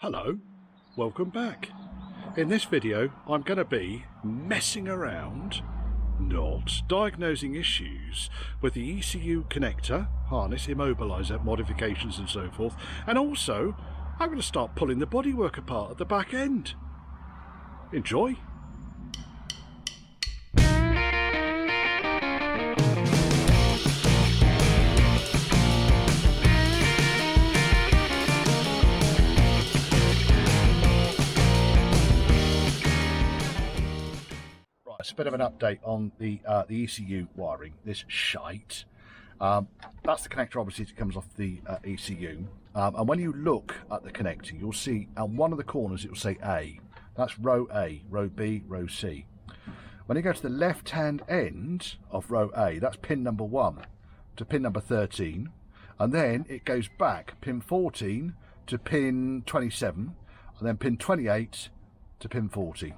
Hello, welcome back. In this video I'm going to be messing around, not diagnosing issues with the ECU connector, harness, immobiliser, modifications and so forth, and also I'm going to start pulling the bodywork apart at the back end. Enjoy! It's a bit of an update on the ECU wiring, this shite. That's the connector obviously that comes off the ECU. And when you look at the connector, you'll see on one of the corners it will say A. That's row A, row B, row C. When you go to the left hand end of row A, that's pin number 1 to pin number 13. And then it goes back pin 14 to pin 27, and then pin 28 to pin 40.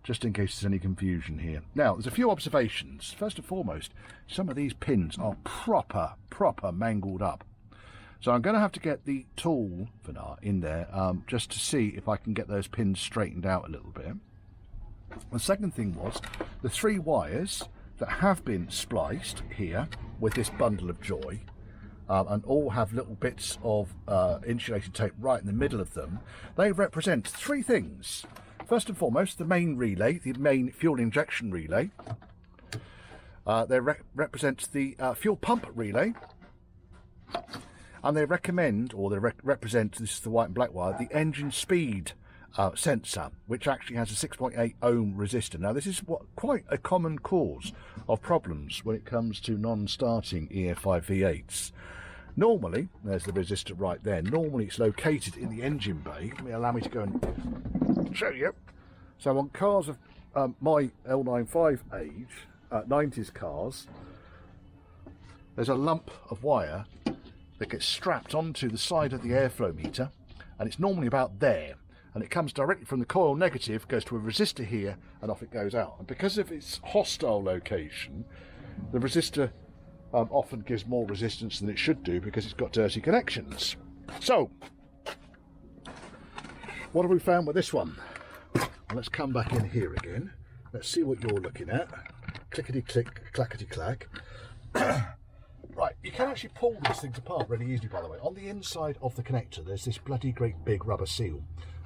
Just in case there's any confusion here. Now, there's a few observations. First and foremost, some of these pins are proper mangled up. So I'm going to have to get the tool for now in there just to see if I can get those pins straightened out a little bit. The second thing was the 3 wires that have been spliced here with this bundle of joy and all have little bits of insulated tape right in the middle of them. They represent 3 things. First and foremost, the main relay, the main fuel injection relay. They represent the fuel pump relay. And they recommend, or they represent, this is the white and black wire, the engine speed sensor, which actually has a 6.8 ohm resistor. Now, this is quite a common cause of problems when it comes to non-starting EF5 V8s. Normally, there's the resistor right there. Normally, it's located in the engine bay. Allow me to go and show you. So on cars of my L95 age, 90s cars, there's a lump of wire that gets strapped onto the side of the airflow meter, and it's normally about there, and it comes directly from the coil negative, goes to a resistor here, and off it goes out. And because of its hostile location, the resistor often gives more resistance than it should do because it's got dirty connections. So what have we found with this one? Well, let's come back in here again. Let's see what you're looking at. Clickety click, clackety clack. Right, you can actually pull these things apart really easily, by the way. On the inside of the connector, there's this bloody great big rubber seal.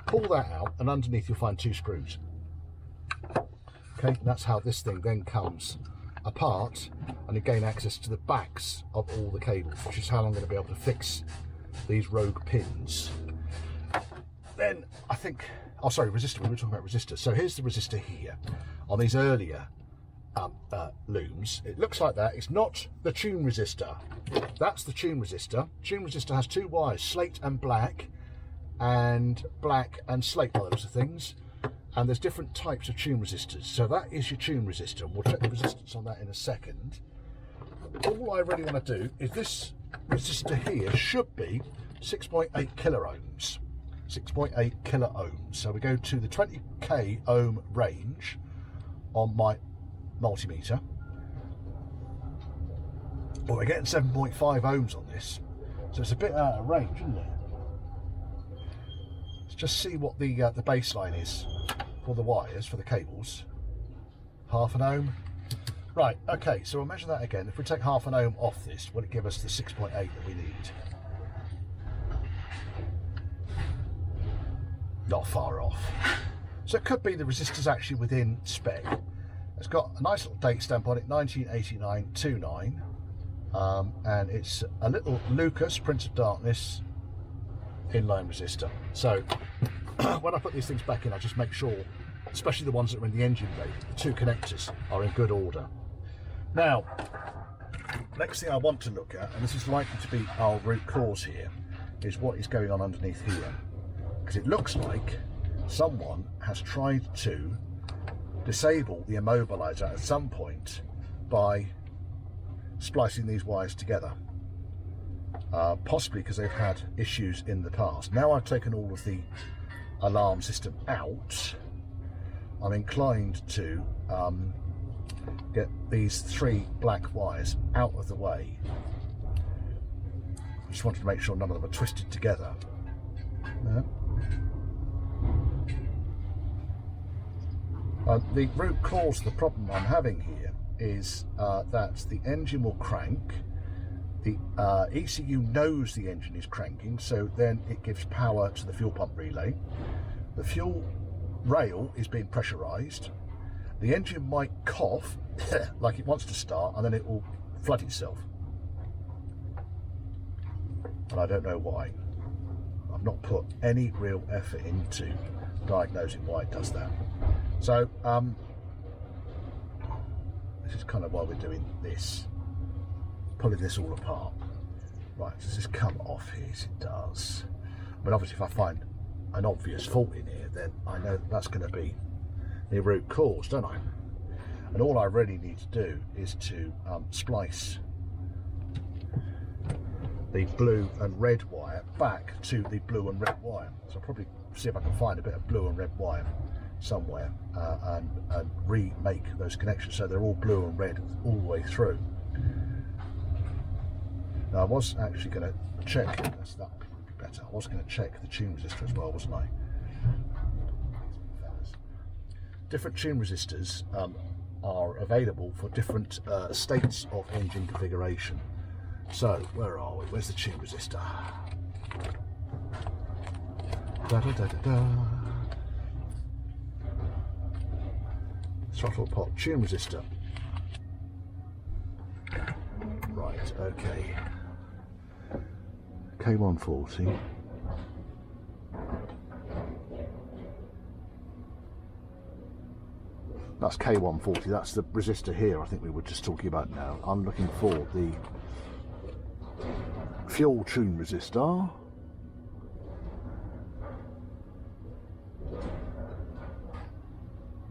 Pull that out, and underneath you'll find 2 screws. Okay, that's how this thing then comes apart, and you gain access to the backs of all the cables, which is how I'm going to be able to fix these rogue pins. Then I think, oh sorry, resistor, we were talking about resistor. So here's the resistor here. On these earlier looms, it looks like that. It's not the tune resistor. That's the tune resistor. Tune resistor has 2 wires, slate and black and slate by the looks of things. And there's different types of tune resistors. So that is your tune resistor. We'll check the resistance on that in a second. All I really want to do is this resistor here should be 6.8 kilo ohms. 6.8 kilo ohms. So we go to the 20k ohm range on my multimeter. Well, we're getting 7.5 ohms on this. So it's a bit out of range, isn't it? Let's just see what the baseline is for the wires, for the cables. 0.5 ohm. Right, okay, so we'll measure that again. If we take 0.5 ohm off this, will it give us the 6.8 that we need? Not far off. So it could be the resistor's actually within spec. It's got a nice little date stamp on it, 1989-29. And it's a little Lucas, Prince of Darkness, inline resistor. So when I put these things back in, I just make sure, especially the ones that are in the engine bay, the 2 connectors are in good order. Now, next thing I want to look at, and this is likely to be our root cause here, is what is going on underneath here. Because it looks like someone has tried to disable the immobilizer at some point by splicing these wires together. Possibly because they've had issues in the past. Now I've taken all of the alarm system out, I'm inclined to get these 3 black wires out of the way. I just wanted to make sure none of them are twisted together. No. The root cause of the problem I'm having here is that the engine will crank. The ECU knows the engine is cranking, so then it gives power to the fuel pump relay. The fuel rail is being pressurised. The engine might cough like it wants to start, and then it will flood itself. And I don't know why. I've not put any real effort into diagnosing why it does that. So this is kind of why we're doing this, pulling this all apart. Right, does this come off here? Yes, it does. But obviously if I find an obvious fault in here, then I know that's going to be the root cause, don't I? And all I really need to do is to splice the blue and red wire back to the blue and red wire. So I'll probably see if I can find a bit of blue and red wire somewhere and remake those connections so they're all blue and red all the way through. Now I was actually going to check, that would be better, I was going to check the tune resistor as well, wasn't I? Different tune resistors are available for different states of engine configuration. So, where are we? Where's the tune resistor? Da, da, da, da, da. Throttle pot tune resistor. Right, okay. K140. That's K140, that's the resistor here I think we were just talking about now. I'm looking for the fuel tune resistor.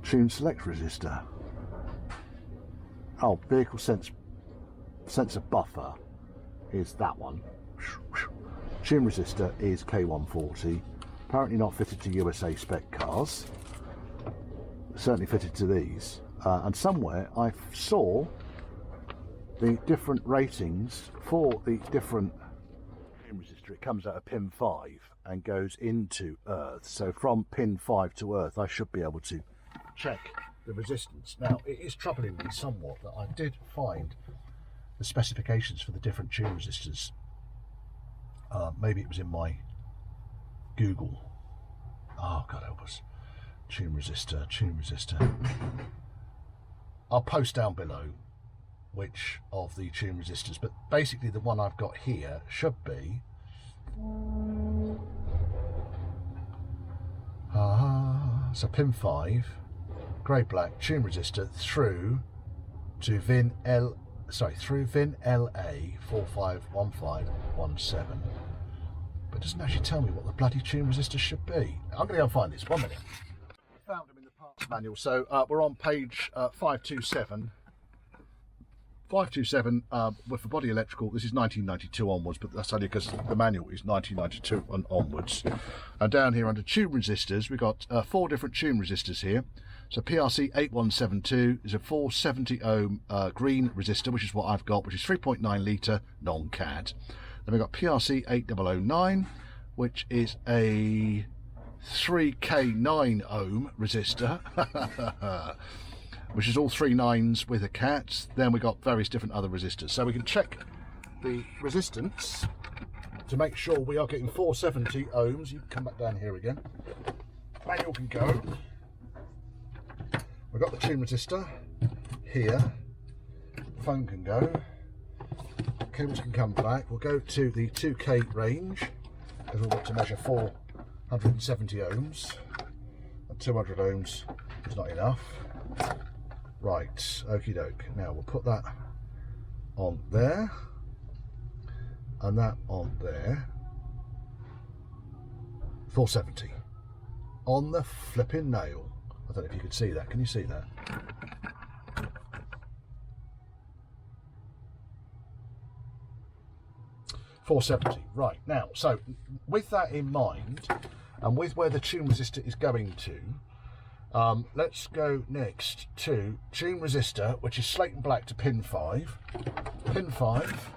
Tune select resistor. Oh, vehicle sensor buffer is that one. Tune resistor is K140. Apparently not fitted to USA spec cars. Certainly fitted to these. And somewhere I saw the different ratings for the different tune resistor. It comes out of pin 5 and goes into earth. So from pin 5 to earth I should be able to check the resistance. Now it is troubling me somewhat that I did find the specifications for the different tune resistors. Maybe it was in my Google. Oh God help us. Tune resistor, tune resistor. I'll post down below which of the tune resistors, but basically the one I've got here should be so pin 5, grey black tune resistor through to VIN LA 451517. But it doesn't actually tell me what the bloody tune resistor should be. I'm going to go and find this. 1 minute. Found them in the parts manual. So we're on page 527. 527 with the body electrical. This is 1992 onwards, but that's only because the manual is 1992 and onwards. And down here under tune resistors, we've got 4 different tune resistors here. So PRC 8172 is a 470 ohm green resistor, which is what I've got, which is 3.9 litre non-CAD. Then we've got PRC 8009, which is a 3K9 ohm resistor, which is all 3 9s with a cat. Then we've got various different other resistors. So we can check the resistance to make sure we are getting 470 ohms. You can come back down here again. Manual can go. We've got the tune resistor here. Phone can go. Cables can come back. We'll go to the 2K range because we've got to measure 470 ohms. And 200 ohms is not enough. Right, okie doke. Now we'll put that on there and that on there. 470 on the flipping nail. I don't know if you can see that. Can you see that? $470. Right, now, so with that in mind, and with where the tune resistor is going to, let's go next to tune resistor, which is slate and black to pin 5. Pin 5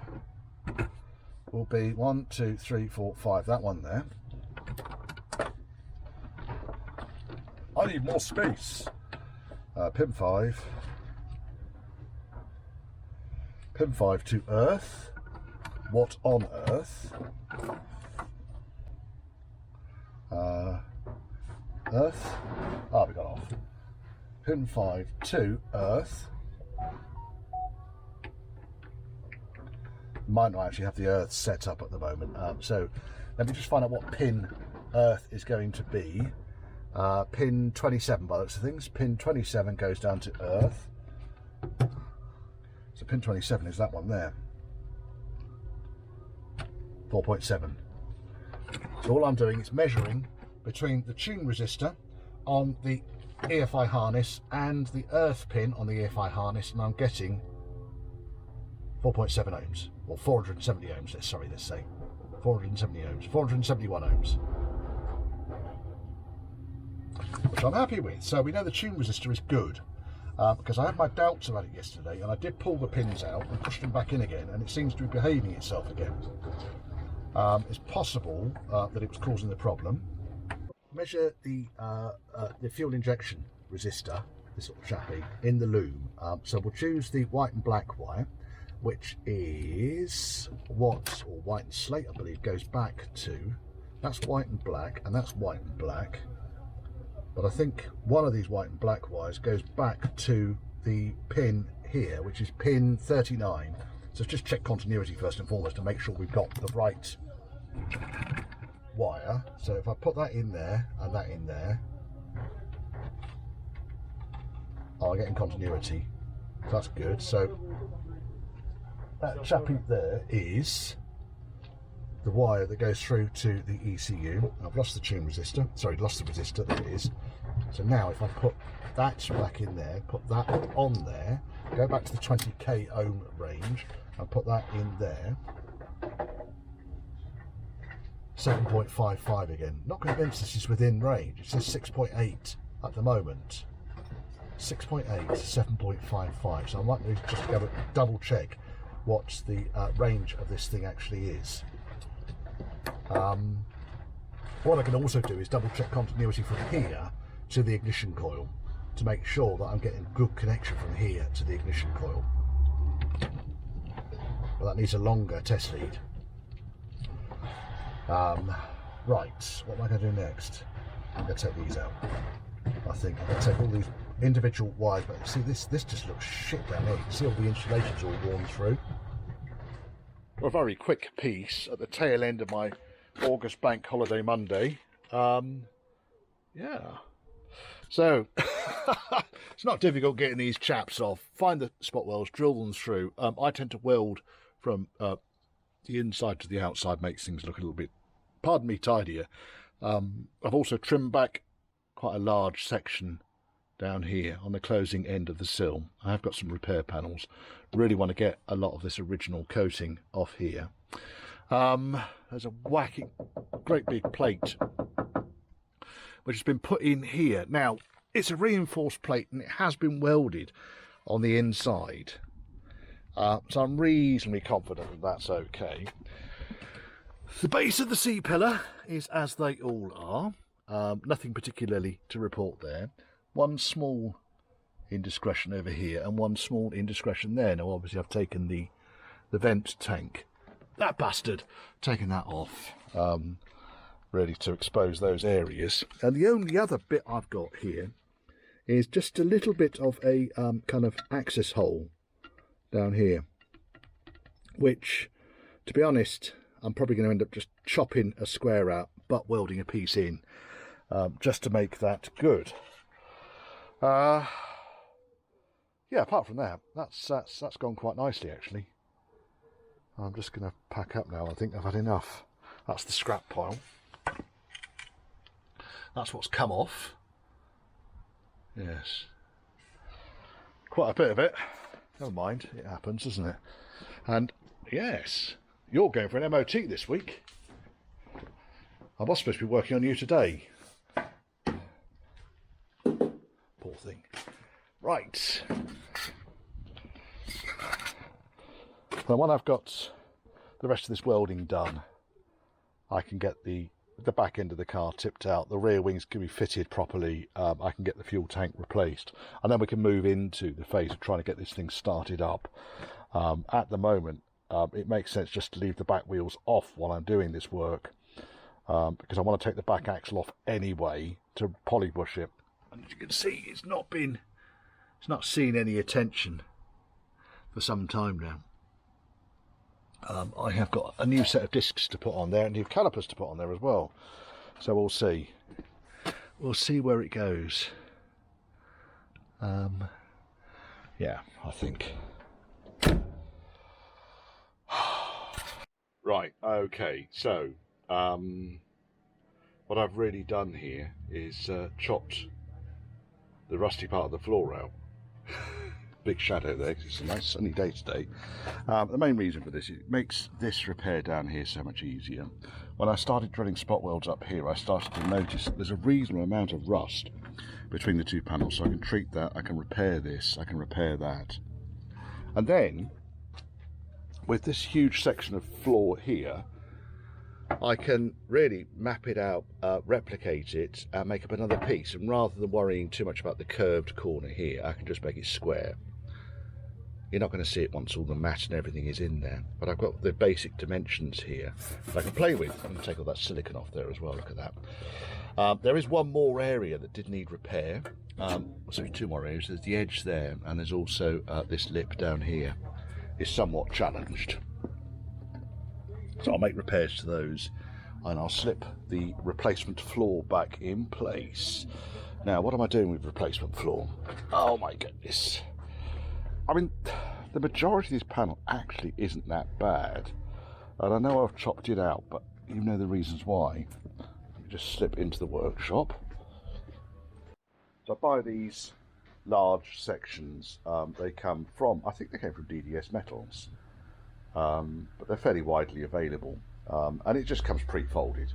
will be 1, 2, 3, 4, 5, that one there. I need more space. pin 5 to earth. What on earth? Earth. Ah, we got off. Pin 5 to earth. Might not actually have the earth set up at the moment, so let me just find out what pin earth is going to be. Pin 27 by the looks of things. Pin 27 goes down to earth. So pin 27 is that one there. 4.7. So all I'm doing is measuring between the tune resistor on the EFI harness and the earth pin on the EFI harness, and I'm getting 4.7 ohms, or 470 ohms, let's say 470 ohms, 471 ohms, which I'm happy with. So we know the tune resistor is good, because I had my doubts about it yesterday, and I did pull the pins out and push them back in again, and it seems to be behaving itself again. It's possible that it was causing the problem. Measure the fuel injection resistor, this little chappy, in the loom. So we'll choose the white and black wire, which is what, or white and slate, I believe, goes back to. That's white and black, and that's white and black. But I think one of these white and black wires goes back to the pin here, which is pin 39. So just check continuity first and foremost to make sure we've got the right wire. So if I put that in there and that in there, I'm getting continuity. So that's good. So that chappy there is the wire that goes through to the ECU. I've lost the tune resistor, sorry, lost the resistor, there it is. So now if I put that back in there, put that on there, go back to the 20k ohm range and put that in there, 7.55 again. Not convinced this is within range. It says 6.8 at the moment. 6.8, 7.55. So I might need to just go double check what the range of this thing actually is. What I can also do is double check continuity from here to the ignition coil to make sure that I'm getting good connection from here to the ignition coil. But that needs a longer test lead. Right, what am I going to do next? I'm going to take these out. I think I'm going to take all these individual wires, but see, this just looks shit down here. You can see all the insulation's all worn through. A very quick piece at the tail end of my August Bank Holiday Monday. Yeah. So, it's not difficult getting these chaps off. Find the spot welds, drill them through. I tend to weld from the inside to the outside, makes things look a little bit, pardon me, tidier. I've also trimmed back quite a large section down here on the closing end of the sill. I have got some repair panels. Really want to get a lot of this original coating off here. There's a whacking great big plate which has been put in here. Now, it's a reinforced plate and it has been welded on the inside. So I'm reasonably confident that that's okay. The base of the C-pillar is as they all are. Nothing particularly to report there. One small indiscretion over here and one small indiscretion there. Now, obviously, I've taken the vent tank. That bastard! Taken that off. Ready to expose those areas. And the only other bit I've got here is just a little bit of a kind of access hole down here, which, to be honest, I'm probably going to end up just chopping a square out, but welding a piece in, just to make that good. Yeah, apart from that, that's gone quite nicely, actually. I'm just going to pack up now. I think I've had enough. That's the scrap pile. That's what's come off. Yes. Quite a bit of it. Never mind, it happens, doesn't it? And yes, you're going for an MOT this week. I was supposed to be working on you today. Poor thing. Right. Now, when I've got the rest of this welding done, I can get the the back end of the car tipped out, the rear wings can be fitted properly, I can get the fuel tank replaced, and then we can move into the phase of trying to get this thing started up. At the moment, it makes sense just to leave the back wheels off while I'm doing this work, because I want to take the back axle off anyway to polybush it. And as you can see, it's not seen any attention for some time now. I have got a new set of discs to put on there and new calipers to put on there as well. So we'll see. We'll see where it goes. Yeah, I think. Right, okay, so what I've really done here is chopped the rusty part of the floor out. Big shadow there because it's a nice sunny day today. The main reason for this, it makes this repair down here so much easier. When I started drilling spot welds up here, I started to notice that there's a reasonable amount of rust between the two panels, so I can treat that, I can repair this, I can repair that. And then with this huge section of floor here, I can really map it out, replicate it, and make up another piece. And rather than worrying too much about the curved corner here, I can just make it square. You're not going to see it once all the mat and everything is in there, but I've got the basic dimensions here that I can play with. I'm going to take all that silicon off there as well, look at that. There is one more area that did need repair. Sorry, two more areas. There's the edge there, and there's also this lip down here is somewhat challenged. So I'll make repairs to those, and I'll slip the replacement floor back in place. Now, what am I doing with replacement floor? Oh my goodness. I mean, the majority of this panel actually isn't that bad. And I know I've chopped it out, but you know the reasons why. Just slip into the workshop. So I buy these large sections. They come from, I think they came from DDS Metals. But they're fairly widely available. And it just comes pre-folded.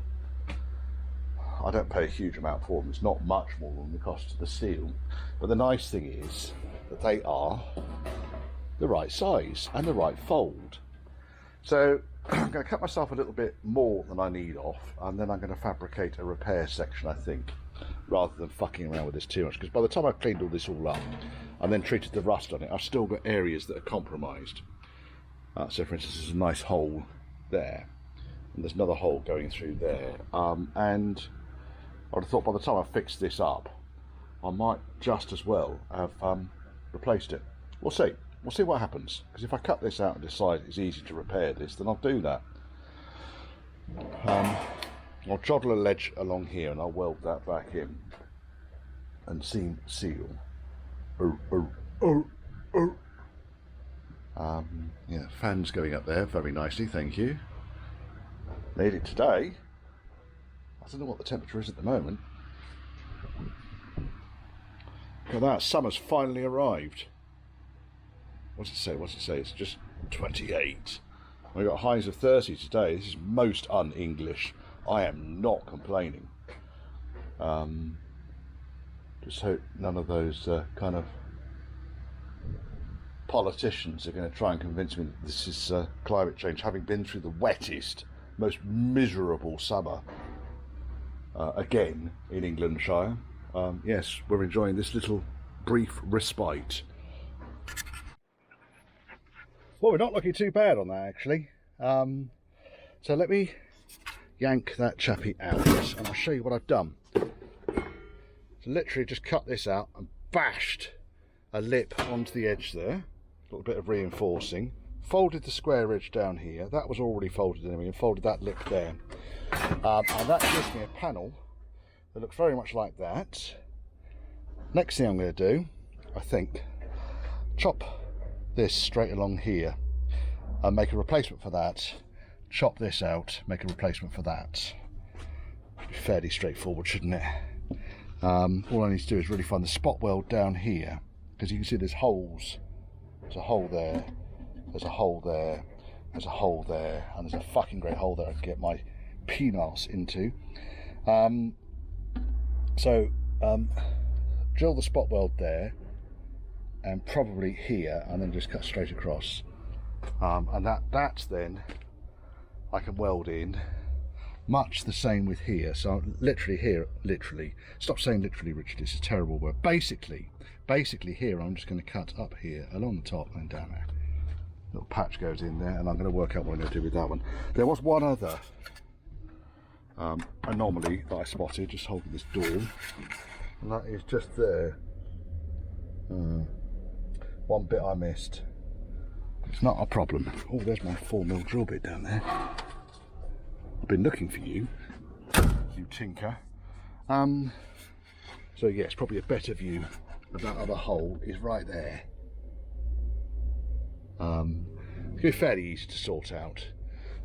I don't pay a huge amount for them. It's not much more than the cost of the steel. But the nice thing is that they are the right size and the right fold. So I'm going to cut myself a little bit more than I need off, and then I'm going to fabricate a repair section, I think, rather than fucking around with this too much, because by the time I've cleaned all this all up and then treated the rust on it, I've still got areas that are compromised. So for instance, there's a nice hole there, and there's another hole going through there, and I would have thought by the time I fix this up, I might just as well have replaced it. We'll see. We'll see what happens, because if I cut this out and decide it's easy to repair this, then I'll do that. I'll joddle a ledge along here and I'll weld that back in and seam seal. Yeah, fans going up there very nicely, thank you. Made it today. I don't know what the temperature is at the moment. Look at that, summer's finally arrived. What's it say? What's it say? It's just 28. We've got highs of 30 today. This is most un-English. I am not complaining. Just hope none of those kind of politicians are going to try and convince me that this is climate change, having been through the wettest, most miserable summer again in Englandshire. Yes, we're enjoying this little brief respite. Well, we're not looking too bad on that, actually. So let me yank that chappy out, and I'll show you what I've done. So literally just cut this out and bashed a lip onto the edge there. A little bit of reinforcing. Folded the square edge down here. That was already folded anyway, and folded that lip there. And that gives me a panel that looks very much like that. Next thing I'm going to do, I think, chop this straight along here and make a replacement for that. Chop this out, make a replacement for that. Fairly straightforward, shouldn't it? All I need to do is really find the spot weld down here, because you can see there's holes. There's a hole there, there's a hole there, there's a hole there, and there's a fucking great hole there I can get my penis into. Drill the spot weld there, and probably here, and then just cut straight across. And that's then I can weld in Much the same with here. So literally here, stop saying literally, Richard, it's a terrible word. Basically here, I'm just going to cut up here along the top and down there. Little patch goes in there, and I'm going to work out what I'm going to do with that one. There was one other anomaly that I spotted just holding this door, and that is just there. One bit I missed. It's not a problem. Oh, there's my 4mm drill bit down there. I've been looking for you, you tinker. So yes, probably a better view of that other hole is right there. It's be fairly easy to sort out.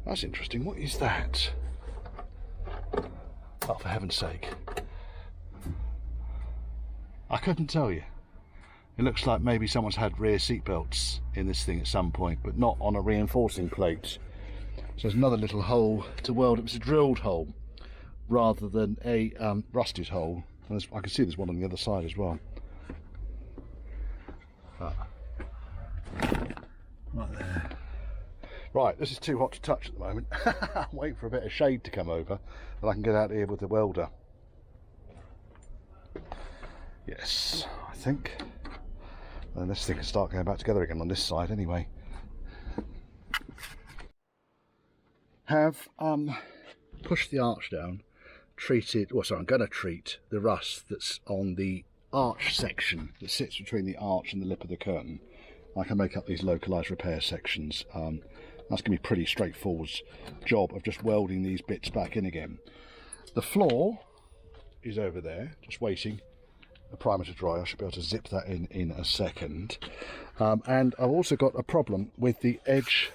That's interesting. What is that? Oh, for heaven's sake. I couldn't tell you. It looks like maybe someone's had rear seat belts in this thing at some point, but not on a reinforcing plate. So there's another little hole to weld. It was a drilled hole rather than a rusted hole. And I can see there's one on the other side as well. Right there. Right, this is too hot to touch at the moment. I'm waiting for a bit of shade to come over and I can get out here with the welder. Yes, I think. And this thing can start going back together again on this side anyway. Have pushed the arch down, treated, well sorry, I'm going to treat the rust that's on the arch section that sits between the arch and the lip of the curtain. I can make up these localised repair sections. That's going to be a pretty straightforward job of just welding these bits back in again. The floor is over there, just waiting the primer to dry. I should be able to zip that in a second. And I've also got a problem with the edge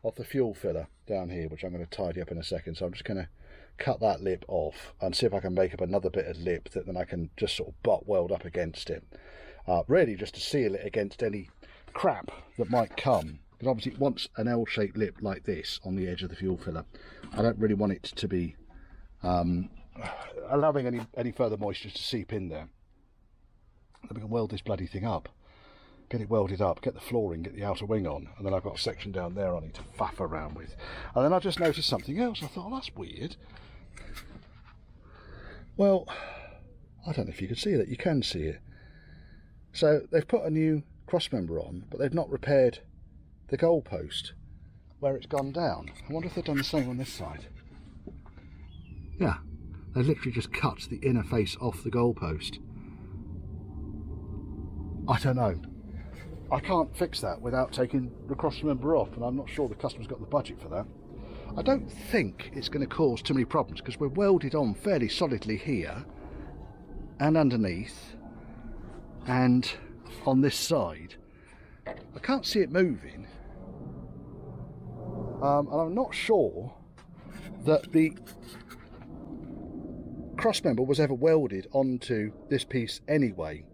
of the fuel filler down here, which I'm going to tidy up in a second. So I'm just going to cut that lip off and see if I can make up another bit of lip that then I can just sort of butt weld up against it. Really just to seal it against any crap that might come. Because obviously it wants an L-shaped lip like this on the edge of the fuel filler. I don't really want it to be allowing any further moisture to seep in there. Then we can weld this bloody thing up. Get it welded up, get the flooring, get the outer wing on, and then I've got a section down there I need to faff around with. And then I just noticed something else. I thought, oh, that's weird. Well, I don't know if you can see that. You can see it. So they've put a new cross member on, but they've not repaired the goalpost where it's gone down. I wonder if they've done the same on this side. Yeah, they've literally just cut the inner face off the goalpost. I don't know. I can't fix that without taking the cross member off, and I'm not sure the customer's got the budget for that. I don't think it's going to cause too many problems because we're welded on fairly solidly here and underneath and on this side. I can't see it moving, and I'm not sure that the cross member was ever welded onto this piece anyway.